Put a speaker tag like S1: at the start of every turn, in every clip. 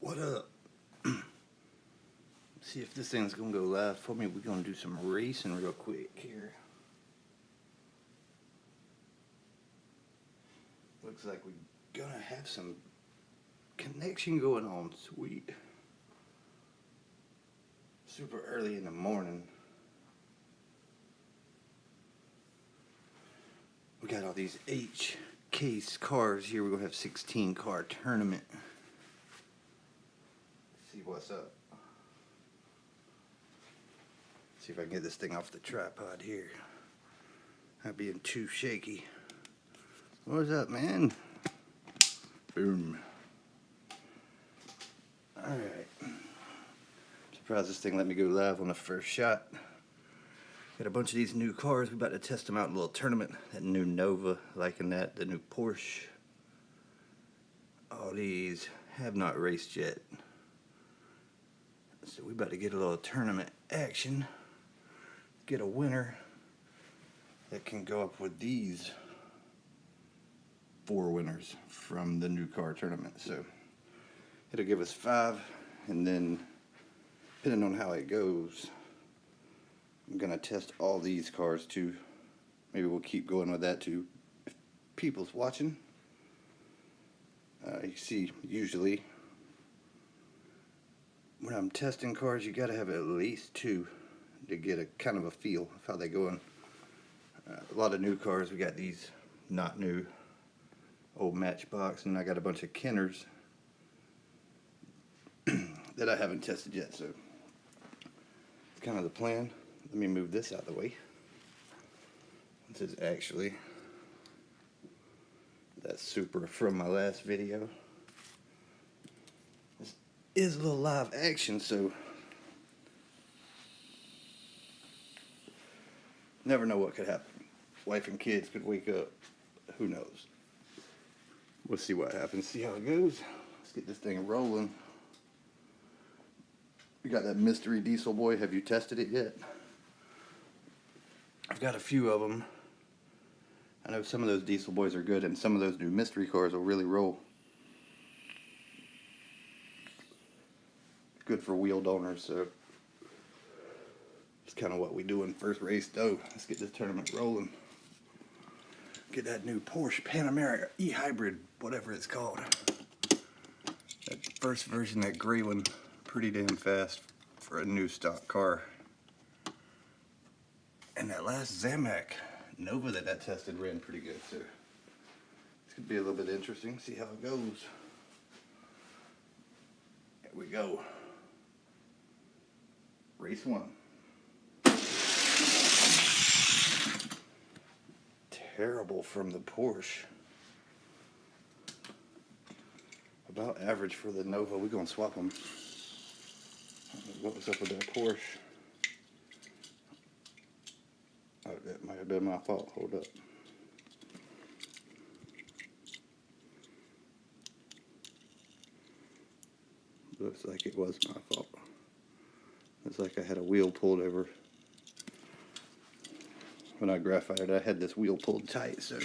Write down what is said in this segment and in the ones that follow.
S1: What up? See if this thing's gonna go live for me. We're gonna do some racing real quick here. Looks like we're gonna have some connection going on. Sweet. Super early in the morning. We got all these H case cars here. We're gonna have 16 car tournament. See what's up. See if I can get this thing off the tripod here. Not being too shaky. What's up, man? Boom. Alright. Surprised this thing let me go live on the first shot. Got a bunch of these new cars. We're about to test them out in a little tournament. That new Nova, liking that. The new Porsche. All these have not raced yet. So we about to get a little tournament action. Get a winner that can go up with these 4 winners from the new car tournament. So it'll give us 5, and then depending on how it goes, I'm gonna test all these cars too. Maybe we'll keep going with that too if people's watching. You see, usually when I'm testing cars, you gotta have at least 2 to get a kind of a feel of how they going. A lot of new cars, we got these not new, old Matchbox, and I got a bunch of Kenners that I haven't tested yet. So it's kind of the plan. Let me move this out of the way. This is actually that Supra from my last video. This is a little live action, so never know what could happen. Wife and kids could wake up. Who knows? We'll see what happens. See how it goes. Let's get this thing rolling. We got that mystery diesel boy. Have you tested it yet? I've got a few of them. I know some of those diesel boys are good, and some of those new mystery cars will really roll. Good for wheeled owners, so it's kind of what we do in first race though. Let's get this tournament rolling. Get that new Porsche Panamera e-hybrid, whatever it's called. That first version, that gray one, pretty damn fast for a new stock car. And that last Zamac Nova that I tested ran pretty good, so this could be a little bit interesting. See how it goes. Here we go. Race 1. Terrible from the Porsche. About average for the Nova. We're gonna swap them. What was up with that Porsche? Oh, that might have been my fault. Hold up. Looks like it was my fault. Looks like I had a wheel pulled over. When I graphited, I had this wheel pulled tight, so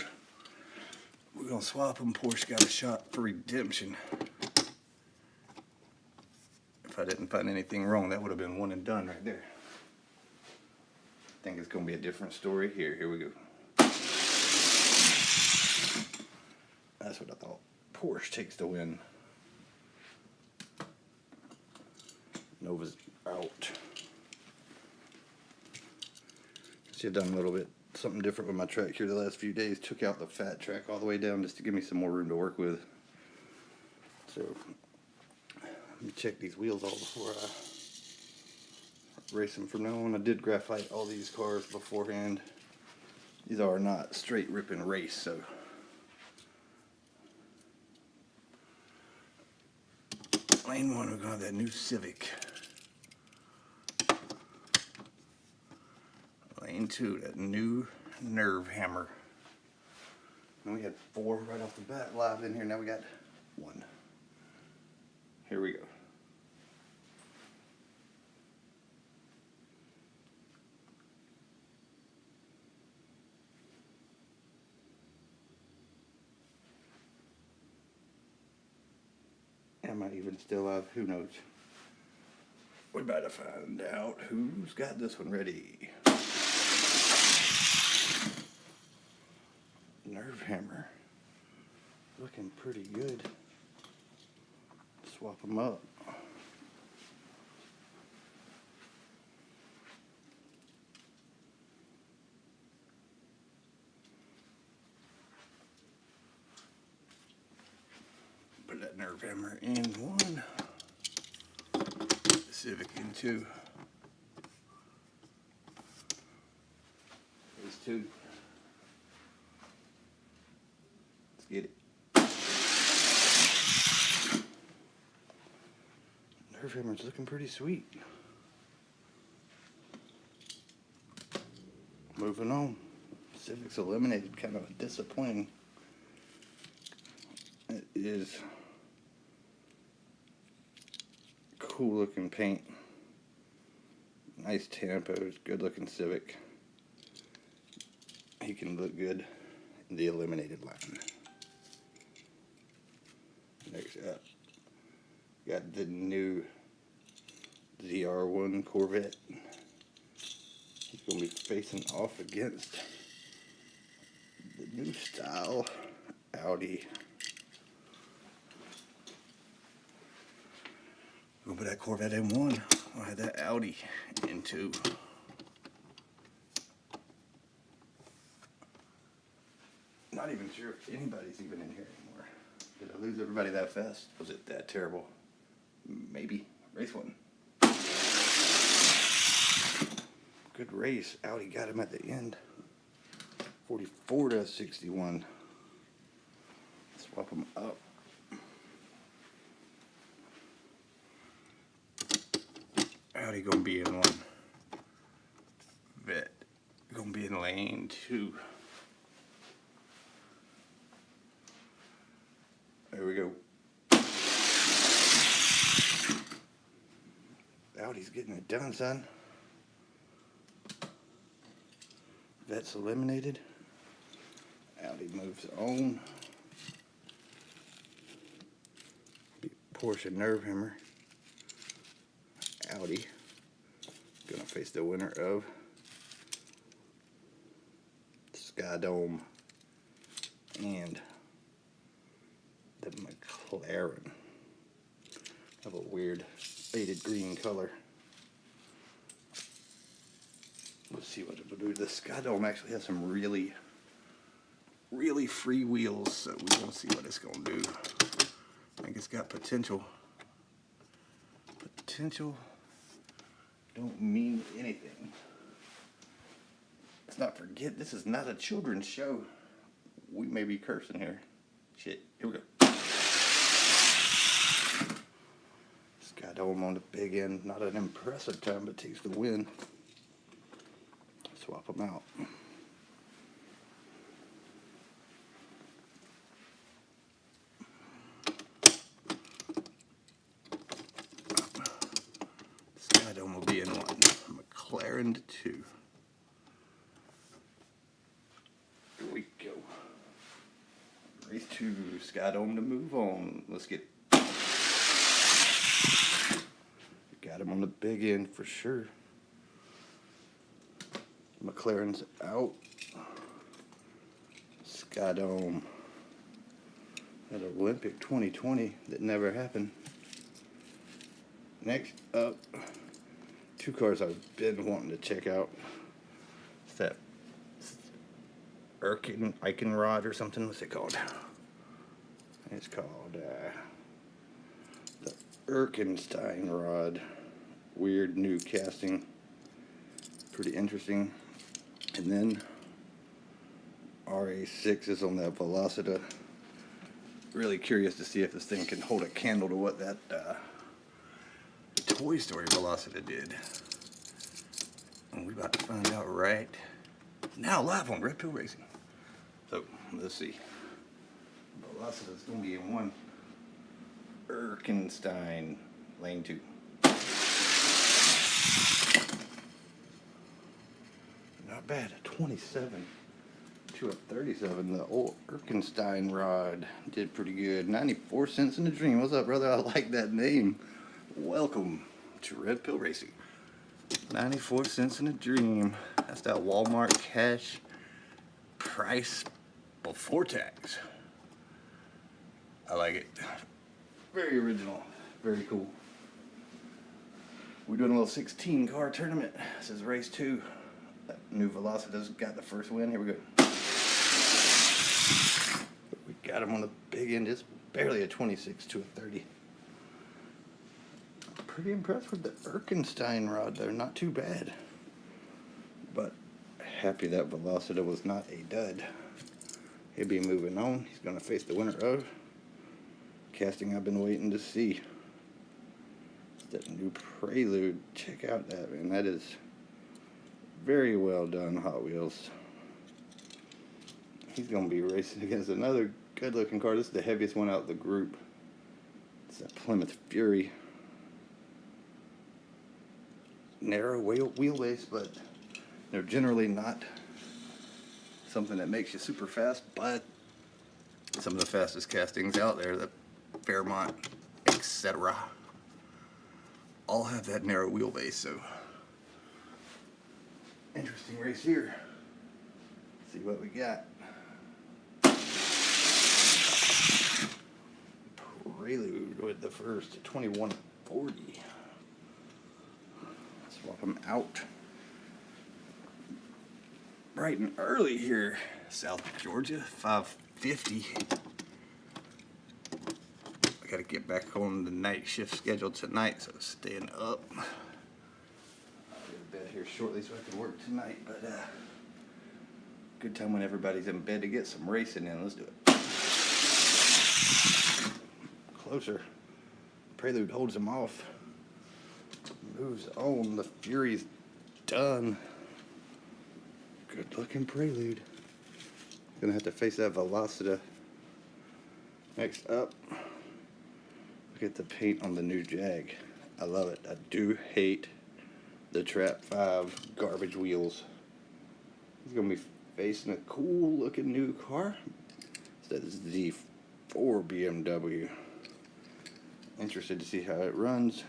S1: we're gonna swap them. Porsche got a shot for redemption. If I didn't find anything wrong, that would have been one and done right there. I think it's gonna be a different story here. Here we go. That's what I thought. Porsche takes the win. Nova's out. See, I've done a little bit something different with my track here the last few days. Took out the fat track all the way down just to give me some more room to work with. So let me check these wheels all before I race them from now on. I did graphite all these cars beforehand. These are not straight ripping race, so lane 1, we're gonna have that new Civic. Lane 2, that new Nerve Hammer. And we had 4 right off the bat live in here. Now we got 1. Here we go. might even still have, who knows. We're about to find out who's got this one ready. Nerve hammer. Looking pretty good. Swap them up. Put that nerve hammer in one. Civic in two. There's two. Let's get it. Nerve hammer's looking pretty sweet. Moving on. Civic's eliminated, kind of disappointing. It is cool looking paint. Nice tampos, good looking Civic. He can look good in the eliminated line. Next up, got the new ZR1 Corvette. He's going to be facing off against the new style Audi. We'll put that Corvette in one. I'll have that Audi in two. Not even sure if anybody's even in here anymore. Did I lose everybody that fast? Was it that terrible? Maybe. Race one. Good race. Audi got him at the end. 44 to 61. Swap them up. Audi gonna be in one. Vet gonna be in lane two. There we go. Audi's getting it done, son. Vet's eliminated. Audi moves on. Porsche nerve hammer. Audi gonna face the winner of Sky Dome and the McLaren. Have a weird faded green color. Let's see what it will do. The Sky Dome actually has some really free wheels, so we won't see what it's gonna do. I think it's got potential. Potential don't mean anything. Let's not forget, this is not a children's show. We may be cursing here. Shit, here we go. Sky Dome on the big end. Not an impressive time, but takes the win. Swap them out. Sky Dome will be in one. McLaren to two. Here we go. Race two. Sky Dome to move on. Let's get. Got him on the big end for sure. McLaren's out. Sky Dome. At Olympic 2020 that never happened. Next up, two cars I've been wanting to check out. It's that Eichenrod or something. What's it called? It's called the Erkenstein rod. Weird new casting. Pretty interesting. And then RA6 is on that Velocita. Really curious to see if this thing can hold a candle to what that Toy Story Velocita did. And we're about to find out right now, live on Red Pill Racing. So let's see. Velocita's gonna be in one. Erkenstein, lane two. Not bad. 27 to a 37. The old Erkenstein rod did pretty good. 94 cents in a dream. What's up, brother? I like that name. Welcome to Red Pill Racing. 94 cents in a dream. That's that Walmart cash price before tax. I like it. Very original. Very cool. We're doing a little 16 car tournament. This is race 2. That new Velocitas got the first win. Here we go. We got him on the big end. It's barely a 26 to a 30. Pretty impressed with the Erkenstein rod there. Not too bad. But happy that Velocita was not a dud. He'll be moving on. He's going to face the winner of casting I've been waiting to see. That new Prelude. Check out that, man. That is very well done, Hot Wheels. He's going to be racing against another good looking car. This is the heaviest one out of the group. It's a Plymouth Fury. Narrow wheelbase, but they're generally not something that makes you super fast, but some of the fastest castings out there, the Fairmont, etc., all have that narrow wheelbase. So interesting race here. Let's see what we got. Prelude with the first 2140. Swap them out. Bright and early here, South Georgia, 5:50. I gotta get back on the night shift schedule tonight, so staying up. I'll get to bed here shortly so I can work tonight, but good time when everybody's in bed to get some racing in. Let's do it. Closer. Prelude holds him off. Moves on. The Fury's done. Good looking Prelude. Gonna have to face that Velocita. Next up, look at the paint on the new Jag. I love it. I do hate the Trap 5 garbage wheels. He's gonna be facing a cool looking new car. It's that Z4 BMW. Interested to see how it runs.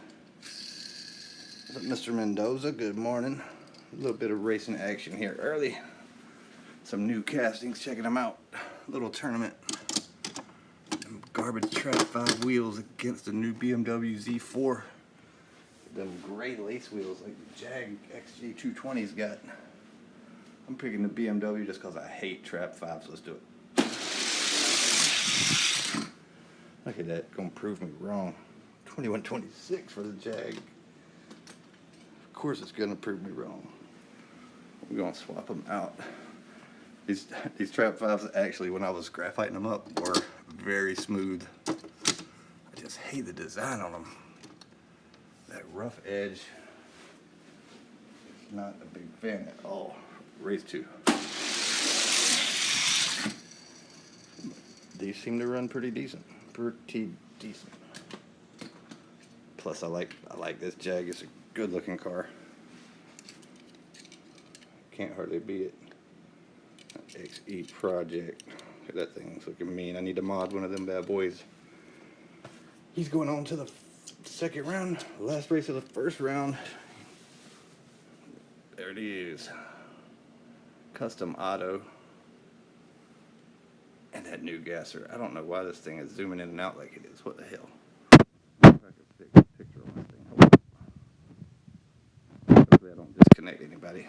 S1: What's up, Mr. Mendoza? Good morning. A little bit of racing action here early. Some new castings, checking them out. Little tournament. Them garbage Trap 5 wheels against the new BMW Z4. Them gray lace wheels like the Jag XG220's got. I'm picking the BMW just because I hate Trap 5s. Let's do it. Look at that. Gonna prove me wrong. 2126 for the Jag. Of course it's gonna prove me wrong. We're gonna swap them out. These Trap 5s actually, when I was graphiting them up, were very smooth. I just hate the design on them. That rough edge. Not a big fan at all. Race 2. These seem to run pretty decent. Plus I like this Jag. It's a good looking car. Can't hardly beat it. XE Project. That thing's looking mean. I need to mod one of them bad boys. He's going on to the second round. Last race of the first round. There it is. Custom auto. And that new gasser. I don't know why this thing is zooming in and out like it is. What the hell? If I can take a picture on that thing. Hold on. Hopefully I don't disconnect anybody.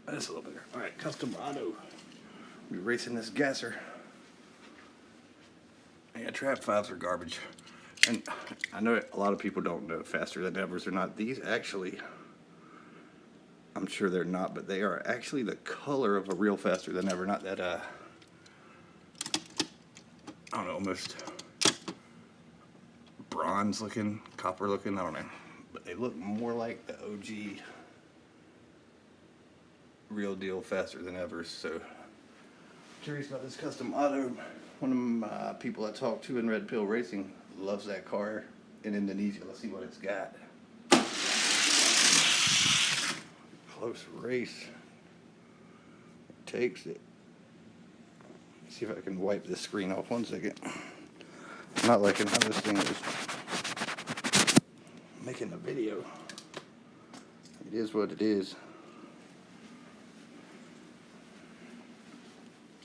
S1: That's a little better. All right, custom auto. We're racing this gasser. Yeah, Trap 5s are garbage. And I know a lot of people don't know faster than evers are not. These actually, I'm sure they're not, but they are actually the color of a real faster than ever. Not that, I don't know, almost bronze looking, copper looking, I don't know. but they look more like the OG real deal faster than ever. So curious about this custom auto. One of my people I talked to in Red Pill Racing loves that car in Indonesia. Let's see what it's got. Close race. It takes it. Let's see if I can wipe this screen off 1 second. I'm not liking how this thing is making the video. It is what it is.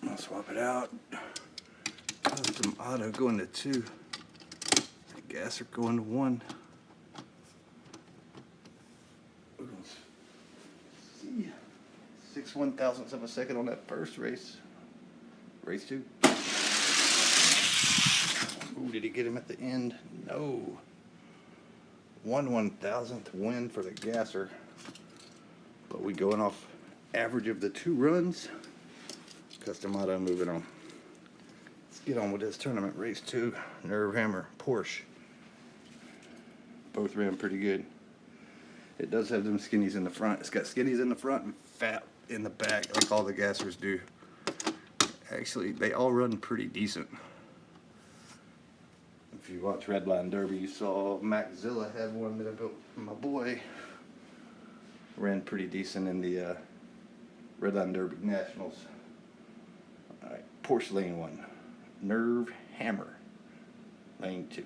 S1: I'll swap it out. Custom auto going to 2. Gasser going to 1. We're gonna see 6/1000ths of a second on that first race. Race 2. Ooh, did he get him at the end? No. 1/1000th win for the gasser. But we going off average of the 2 runs. Custom auto moving on. Let's get on with this tournament. Race 2, Nerve Hammer, Porsche. Both ran pretty good. It does have them skinnies in the front. It's got skinnies in the front and fat in the back, like all the gassers do. Actually, they all run pretty decent. If you watch Redline Derby, you saw Maxzilla had one that I built for my boy. Ran pretty decent in the Redline Derby Nationals. Alright, Porsche lane 1. Nerve Hammer. Lane 2.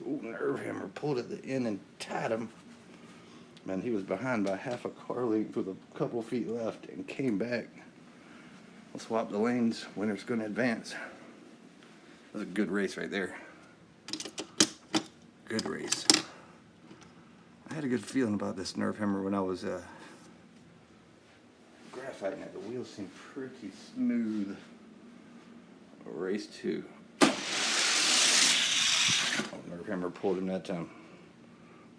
S1: Ooh, Nerve Hammer pulled at the end and tied him. Man, he was behind by half a car length with a couple feet left and came back. We'll swap the lanes. Winner's going to advance. That was a good race right there. Good race. I had a good feeling about this Nerve Hammer when I was graphiting it. The wheels seem pretty smooth. Race 2. Oh, Nerve Hammer pulled him that time.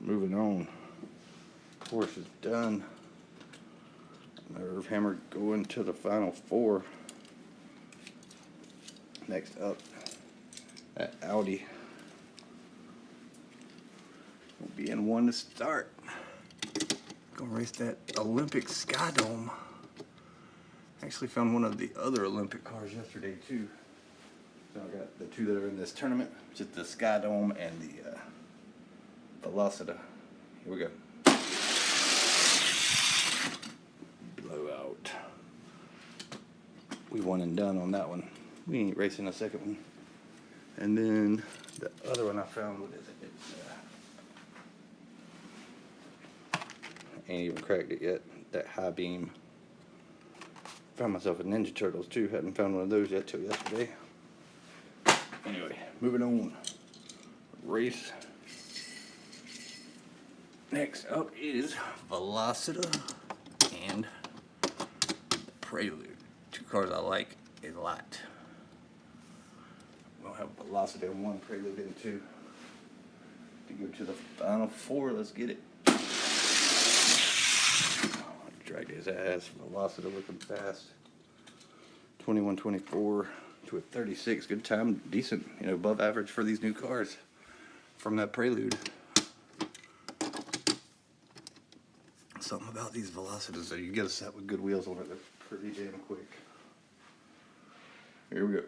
S1: Moving on. Porsche is done. Nerve Hammer going to the final 4. Next up, that Audi will be in 1 to start. Gonna race that Olympic Sky Dome. Actually found one of the other Olympic cars yesterday too. So I got the 2 that are in this tournament, just the Sky Dome and the Velocita. Here we go. Blowout. We won and done on that one. We ain't racing a second one. And then the other one I found, what is it? It's, ain't even cracked it yet. That high beam. Found myself a Ninja Turtles too. Hadn't found one of those yet till yesterday. Anyway, moving on. Race. Next up is Velocita and Prelude. 2 cars I like a lot. We'll have Velocity in 1, Prelude in 2. To go to the final 4, let's get it. Dragged his ass. Velocity looking fast. 21-24 to a 36. Good time, decent, above average for these new cars from that Prelude. Something about these Velocitas that you get a set with good wheels on it, they're pretty damn quick. Here we go.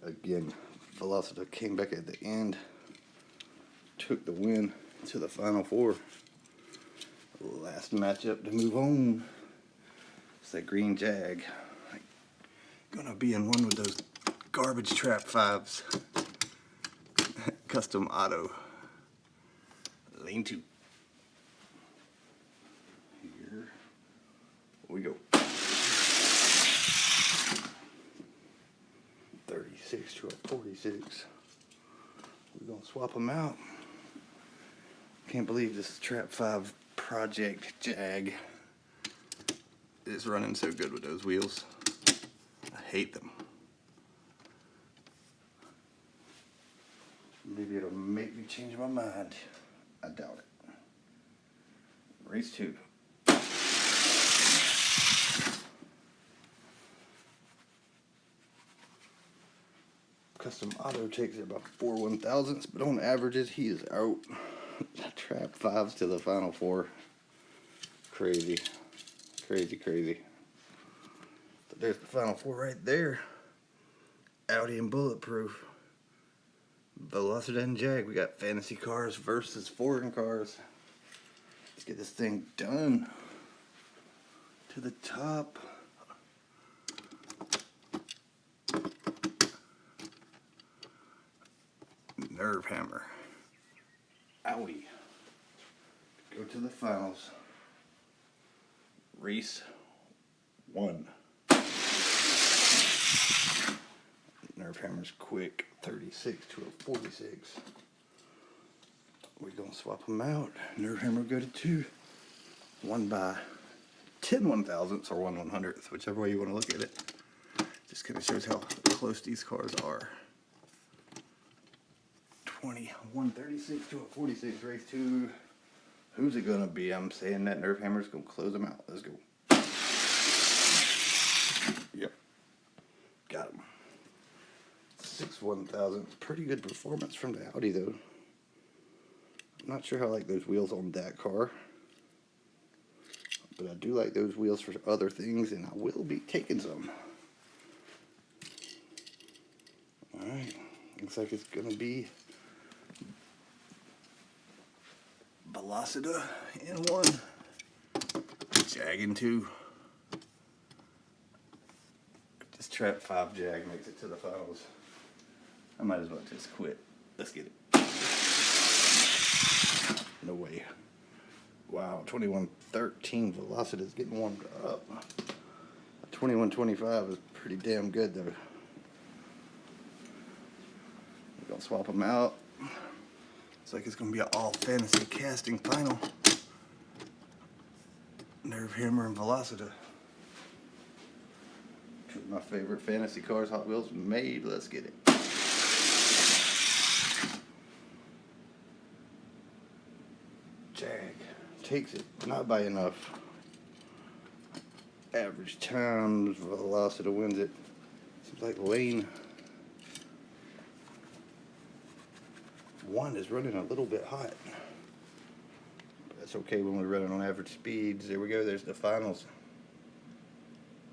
S1: Again, Velocita came back at the end, took the win to the final 4. Last matchup to move on. It's that green Jag. Gonna be in 1 with those garbage trap 5s. Custom auto. Lane 2. Here we go. 36 to a 46. We're gonna swap them out. Can't believe this Trap 5 Project Jag is running so good with those wheels. I hate them. Maybe it'll make me change my mind. I doubt it. Race 2. Custom Auto takes it about 4/1000ths, but on averages he is out. Trap 5s to the final 4. Crazy. Crazy, crazy. But there's the final 4 right there. Audi and Bulletproof. Velocity and Jag. We got fantasy cars versus foreign cars. Let's get this thing done. To the top. Nerve Hammer. Audi. Go to the finals. Race 1. Nerve Hammer's quick. 36 to a 46. We're gonna swap them out. Nerve Hammer go to 2. 1 by 10/1000ths or 1/100th, whichever way you want to look at it. Just kind of shows how close these cars are. 136 to a 46, race 2. Who's it gonna be? I'm saying that Nerve Hammer's gonna close them out. Let's go. Yep. Got him. 6/1000. Pretty good performance from the Audi though. I'm not sure how I like those wheels on that car. But I do like those wheels for other things, and I will be taking some. Alright. Looks like it's gonna be Velocita in 1. Jag in 2. Just Trap 5 Jag makes it to the finals. I might as well just quit. Let's get it. No way. Wow, 2113 Velocita's getting warmed up. 2125 is pretty damn good though. We're gonna swap them out. Looks like it's gonna be an all fantasy casting final. Nerve Hammer and Velocita. Two of my favorite fantasy cars Hot Wheels made. Let's get it. Jag takes it, not by enough. Average times, Velocita wins it. Seems like lane 1 is running a little bit hot. But that's okay when we're running on average speeds. There we go, there's the finals.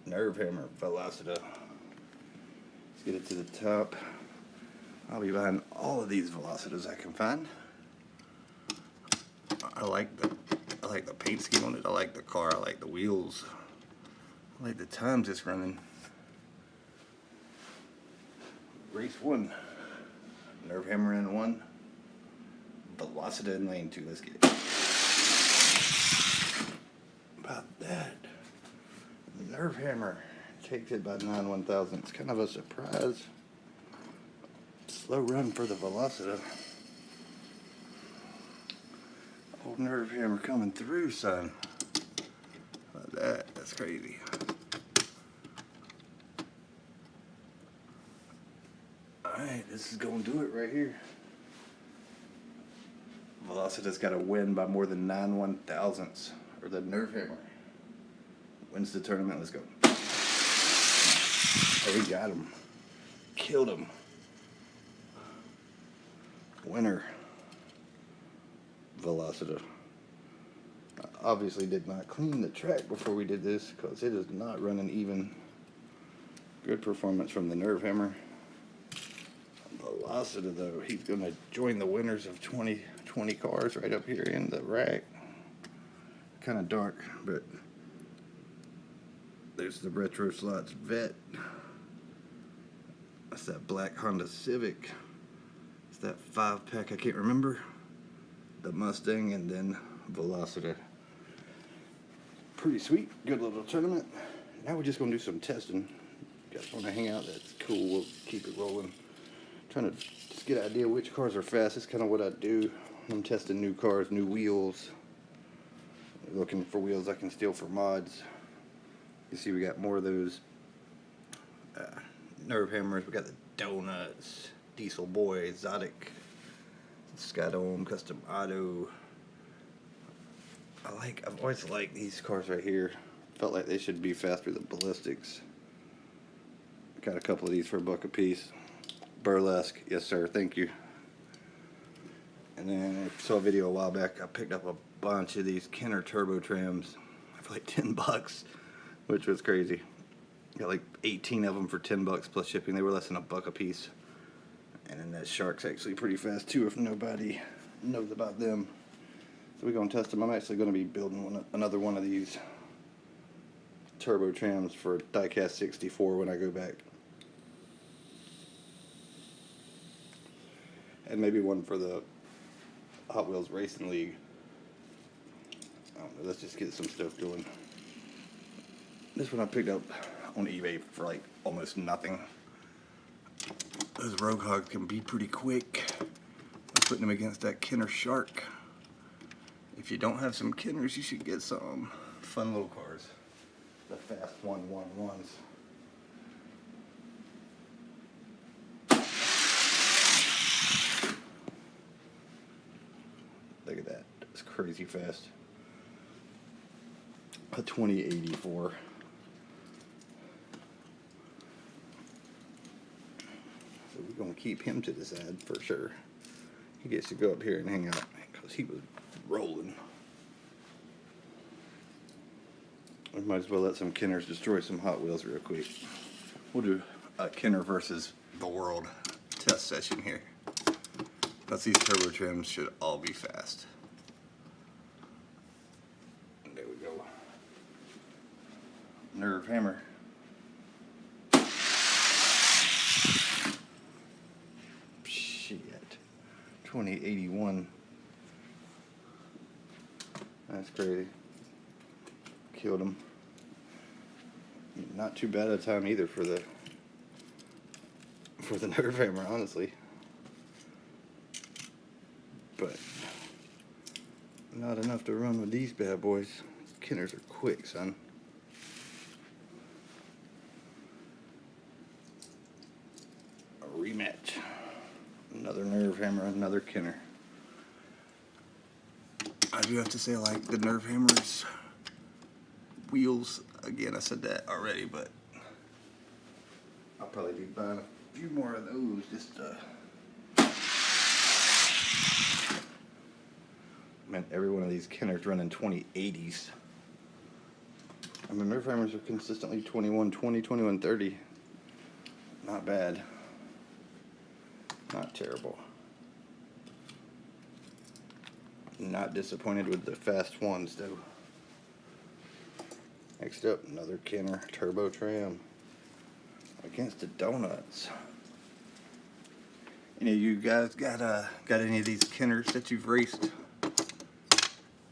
S1: Nerve Hammer, Velocita. Let's get it to the top. I'll be buying all of these Velocitas I can find. I like the paint scheme on it. I like the car. I like the wheels. I like the times it's running. Race 1. Nerve Hammer in 1. Velocita in lane 2. Let's get it. About that. Nerve Hammer takes it by 9/1000. It's kind of a surprise. Slow run for the Velocita. Old Nerve Hammer coming through, son. Like that. That's crazy. Alright, this is going to do it right here. Velocita's got to win by more than 9/1000ths, or the Nerve Hammer wins the tournament. Let's go. Oh, we got him. Killed him. Winner. Velocita. I obviously did not clean the track before we did this because it is not running even. Good performance from the Nerve Hammer. Velocita though, he's going to join the winners of 2020 cars right up here in the rack. Kind of dark, but there's the Retro Slots Vet. That's that black Honda Civic. It's that 5-pack I can't remember. The Mustang, and then Velocita. Pretty sweet, good little tournament. Now we're just gonna do some testing. You guys wanna hang out? That's cool, we'll keep it rolling. Trying to just get an idea which cars are fast. That's kind of what I do. I'm testing new cars, new wheels. Looking for wheels I can steal for mods. You see we got more of those Nerve Hammers. We got the Donuts, Diesel Boy, Exotic, Skydome, Custom Auto. I've always liked these cars right here. Felt like they should be faster than Ballistics. Got a couple of these for $1 a piece. Burlesque, yes sir, thank you. And then I saw a video a while back. I picked up a bunch of these Kenner turbo trams for like $10, which was crazy. Got like 18 of them for $10 plus shipping. They were less than $1 a piece. And then that Shark's actually pretty fast too if nobody knows about them. So we're gonna test them. I'm actually gonna be building another one of these turbo trams for Diecast 64 when I go back. And maybe one for the Hot Wheels Racing League. I don't know, let's just get some stuff going. This one I picked up on eBay for like almost nothing. Those Rogue Hogs can be pretty quick. I'm putting them against that Kenner Shark. If you don't have some Kenners, you should get some fun little cars. The fast 111s. Look at that. It's crazy fast. A 2084. So we're going to keep him to the side for sure. He gets to go up here and hang out because he was rolling. We might as well let some Kenners destroy some Hot Wheels real quick. We'll do a Kenner versus the world test session here. Because these turbo trims should all be fast. There we go. Nerve hammer. Shit. 2081. That's crazy. Killed him. Not too bad a time either for the nerve hammer, honestly. But not enough to run with these bad boys. Kenners are quick, son. A rematch. Another nerve hammer, another Kenner. I do have to say, like, the nerve hammers wheels, again, I said that already, but I'll probably be buying a few more of those just man, every one of these Kenners running 2080s. I mean, nerve hammers are consistently 2120, 2130. Not bad. Not terrible. Not disappointed with the fast ones, though. Next up, another Kenner turbo tram against the donuts. Any of you guys got any of these Kenners that you've raced?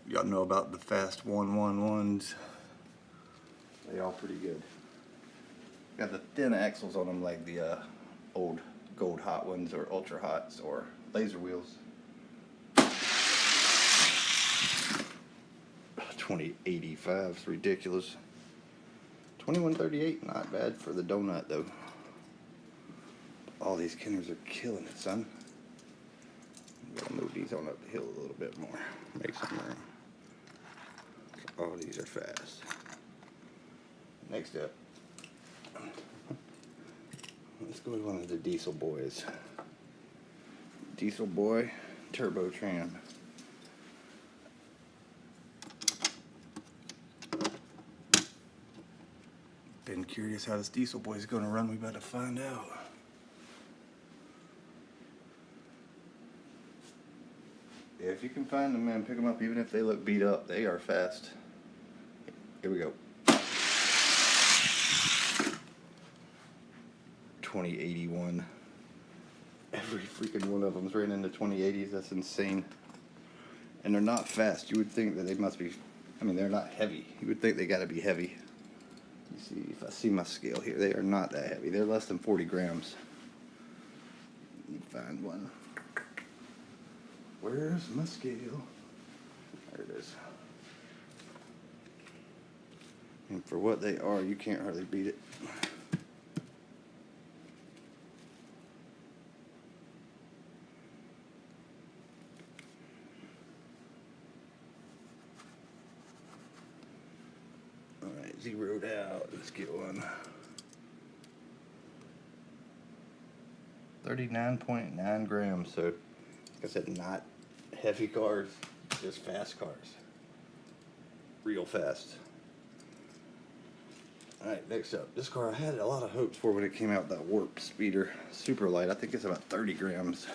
S1: Y'all know about the fast 111s. They all pretty good. Got the thin axles on them like the old gold hot ones or ultra hots or laser wheels. 2085 is ridiculous. 2138, not bad for the donut though. All these Kenners are killing it, son. Gotta move these on up the hill a little bit more. Make some room. All these are fast. Next up, let's go with one of the Diesel boys. Diesel boy turbo tram. Been curious how this Diesel boy is going to run. We better find out. Yeah, if you can find them, man, pick them up. Even if they look beat up, they are fast. Here we go. 2081. Every freaking one of them's ran into 2080s. That's insane. And they're not fast. You would think that they must be. I mean, they're not heavy. You would think they got to be heavy. You see, if I see my scale here, they are not that heavy. They're less than 40 grams. Let me find one. Where's my scale? There it is. And for what they are, you can't hardly beat it. Alright, zeroed out. Let's get one. 39.9 grams. So, like I said, not heavy cars, just fast cars. Real fast. Alright, next up. This car I had a lot of hopes for when it came out, that Warp Speeder. Super light. I think it's about 30 grams.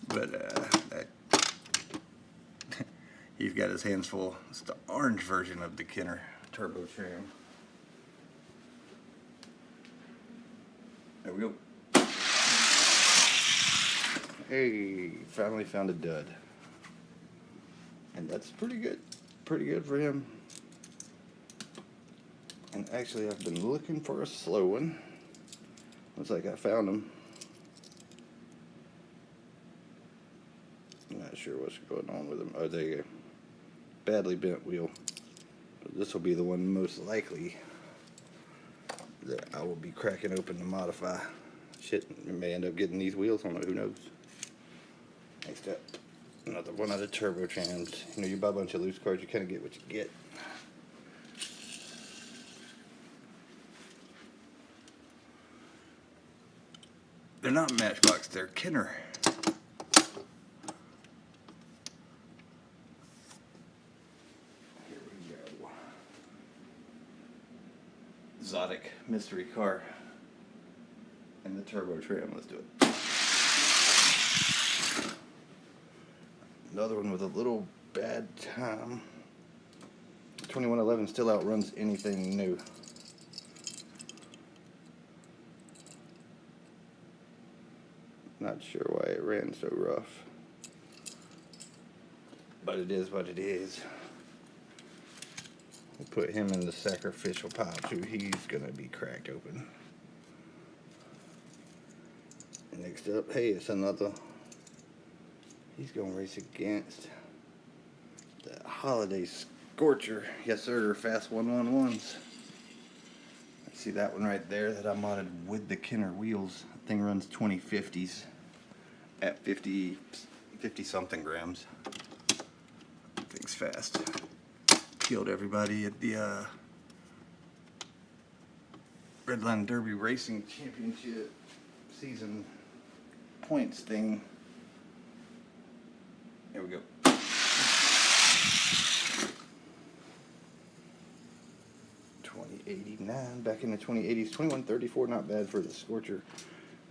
S1: But, he's got his hands full. It's the orange version of the Kenner Turbo Tram. There we go. Hey, finally found a dud. And that's pretty good. Pretty good for him. And actually, I've been looking for a slow one. Looks like I found them. I'm not sure what's going on with them. Oh, there you go. Badly bent wheel. But this will be the one most likely that I will be cracking open to modify. Shit, I may end up getting these wheels on it, who knows. Next up, another one of the turbo trams. You know, you buy a bunch of loose cars, you kind of get what you get. They're not Matchbox, they're Kenner. Here we go. Exotic mystery car. And the turbo tram, let's do it. Another one with a little bad time. 2111 still outruns anything new. Not sure why it ran so rough. But it is what it is. We'll put him in the sacrificial pile too. He's gonna be cracked open. And next up, hey, it's another. He's gonna race against the Holiday Scorcher. Yes sir, fast 111s. See that one right there that I modded with the Kenner wheels. That thing runs 2050s at 50 something grams. That thing's fast. Killed everybody at the Redline Derby Racing Championship season points thing. There we go. $20.89 back in the 2080s. $21.34, not bad for the Scorcher.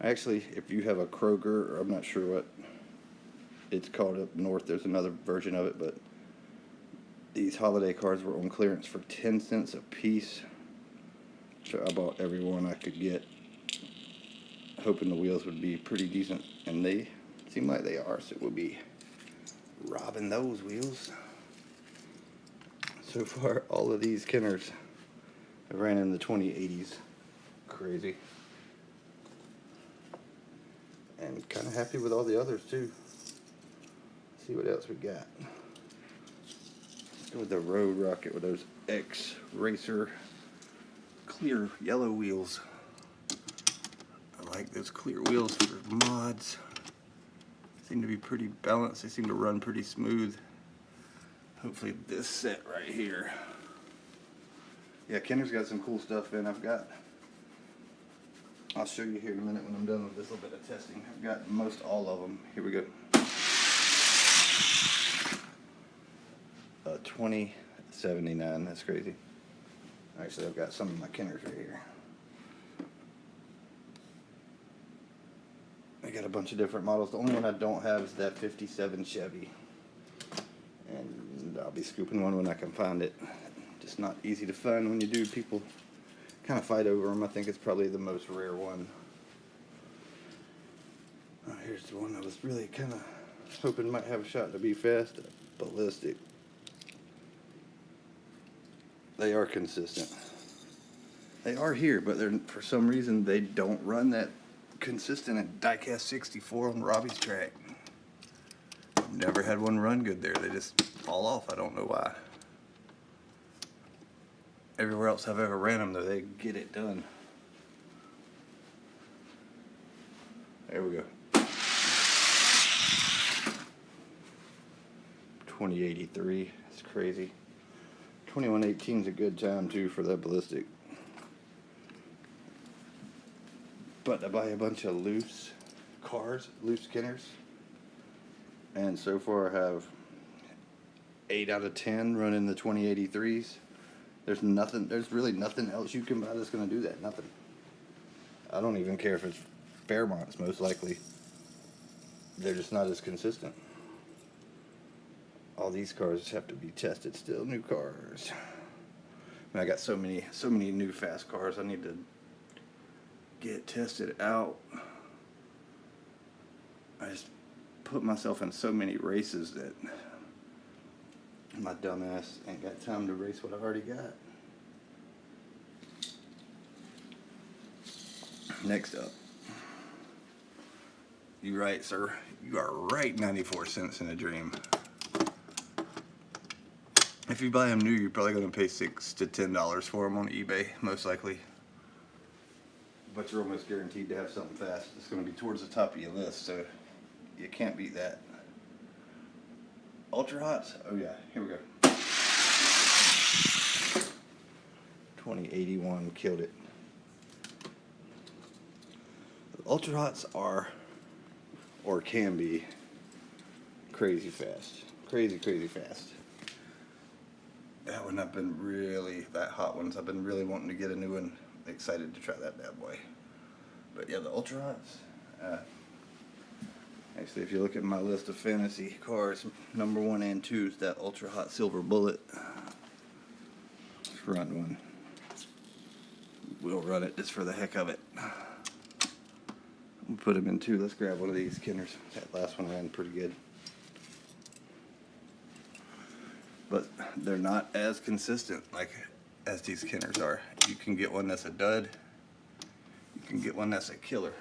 S1: Actually, if you have a Kroger, or I'm not sure what it's called up north, there's another version of it, but these holiday cars were on clearance for 10 cents a piece. So I bought every one I could get, hoping the wheels would be pretty decent, and they seem like they are, so we'll be robbing those wheels. So far, all of these Kenners have ran in the 2080s. Crazy. And kind of happy with all the others too. Let's see what else we got. Let's go with the Road Rocket with those X Racer clear yellow wheels. I like those clear wheels for mods. Seem to be pretty balanced. They seem to run pretty smooth. Hopefully this set right here. Yeah, Kenner's got some cool stuff in. I'll show you here in a minute when I'm done with this little bit of testing. I've got most all of them. Here we go. 2079, that's crazy. Actually, I've got some of my Kenners right here. I got a bunch of different models. The only one I don't have is that 57 Chevy. And I'll be scooping one when I can find it. Just not easy to find when you do. People kind of fight over them. I think it's probably the most rare one. Here's the one I was really kind of hoping might have a shot to be fast. Ballistic. They are consistent. They are here, but they're, for some reason they don't run that consistent at Diecast 64 on Robbie's track. I've never had one run good there. They just fall off. I don't know why. Everywhere else I've ever ran them, though, they get it done. There we go. 2083. It's crazy. 2118 is a good time too for that ballistic. But I buy a bunch of loose cars, loose Kinners. And so far I have 8 out of 10 running the 2083s. There's really nothing else you can buy that's going to do that. Nothing. I don't even care if it's Fairmonts, most likely. They're just not as consistent. All these cars have to be tested still, new cars. And I got so many new fast cars I need to get tested out. I just put myself in so many races that my dumbass ain't got time to race what I already got. Next up. You right, sir. You are right 94 cents in a dream. If you buy them new, you're probably going to pay $6 to $10 for them on eBay, most likely. But you're almost guaranteed to have something fast. It's going to be towards the top of your list, so you can't beat that. Ultra Hots? Oh yeah, here we go. 2081 killed it. Ultra Hots are, or can be, crazy fast. Crazy fast. That one I've been really, that hot ones, I've been really wanting to get a new one. Excited to try that bad boy. But yeah, the Ultra Hots. Actually, if you look at my list of fantasy cars, number 1 and 2 is that Ultra Hot Silver Bullet. Let's run one. We'll run it just for the heck of it. We'll put them in 2. Let's grab one of these Kinners. That last one ran pretty good. But they're not as consistent as these Kinners are. You can get one that's a dud. You can get one that's a killer.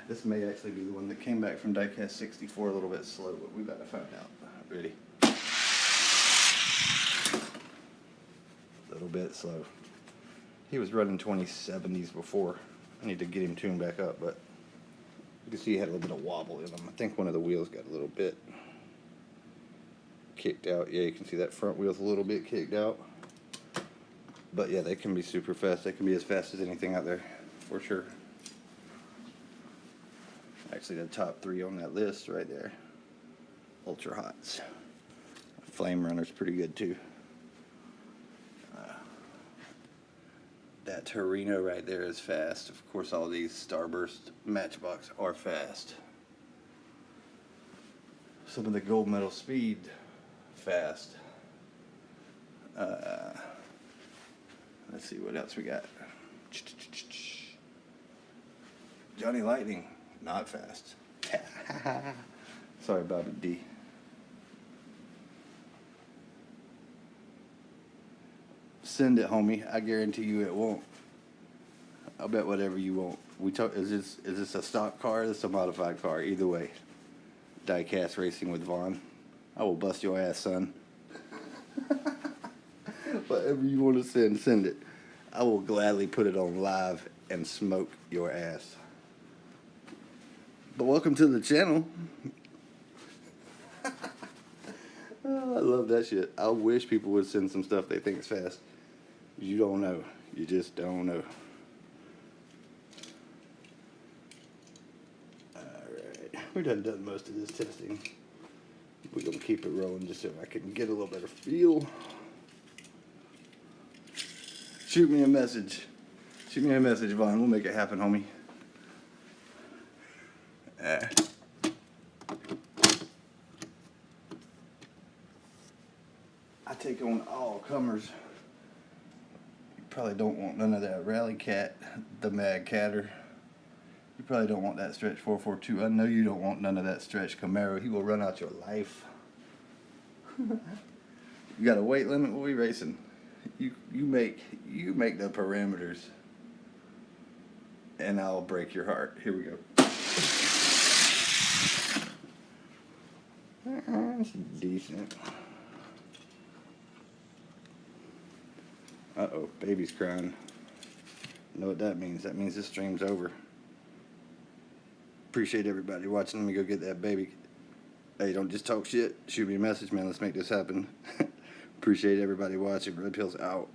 S1: This may actually be the one that came back from diecast 64 a little bit slow, but we gotta find out. Ready? A little bit slow. He was running 2070s before. I need to get him tuned back up, but you can see he had a little bit of wobble in him. I think one of the wheels got a little bit kicked out. Yeah, you can see that front wheel's a little bit kicked out. But yeah, they can be super fast. They can be as fast as anything out there, for sure. Actually, the top 3 on that list right there. Ultra Hots. Flame Runner's pretty good too. That Torino right there is fast. Of course, all these Starburst Matchbox are fast. Some of the Gold Medal Speed, fast. Let's see what else we got. Johnny Lightning, not fast. Sorry, Bobby D. Send it, homie. I guarantee you it won't. I'll bet whatever you want. Is this a stock car? Is this a modified car? Either way. Diecast racing with Vaughn. I will bust your ass, son. Whatever you want to send it. I will gladly put it on live and smoke your ass. But welcome to the channel. Oh, I love that shit. I wish people would send some stuff they think is fast. You don't know. You just don't know. Alright. We're done most of this testing. We're going to keep it rolling just so I can get a little better feel. Shoot me a message. Shoot me a message, Vaughn. We'll make it happen, homie. I take on all comers. You probably don't want none of that Rally Cat, the Mad Catter. You probably don't want that Stretch 442. I know you don't want none of that Stretch Camaro. He will run out your life. You got a weight limit? What are we racing? You make the parameters, and I'll break your heart. Here we go. That's decent. Uh-oh, baby's crying. You know what that means? That means this stream's over. Appreciate everybody watching. Let me go get that baby. Hey, don't just talk shit. Shoot me a message, man. Let's make this happen. Appreciate everybody watching. Red Pills out.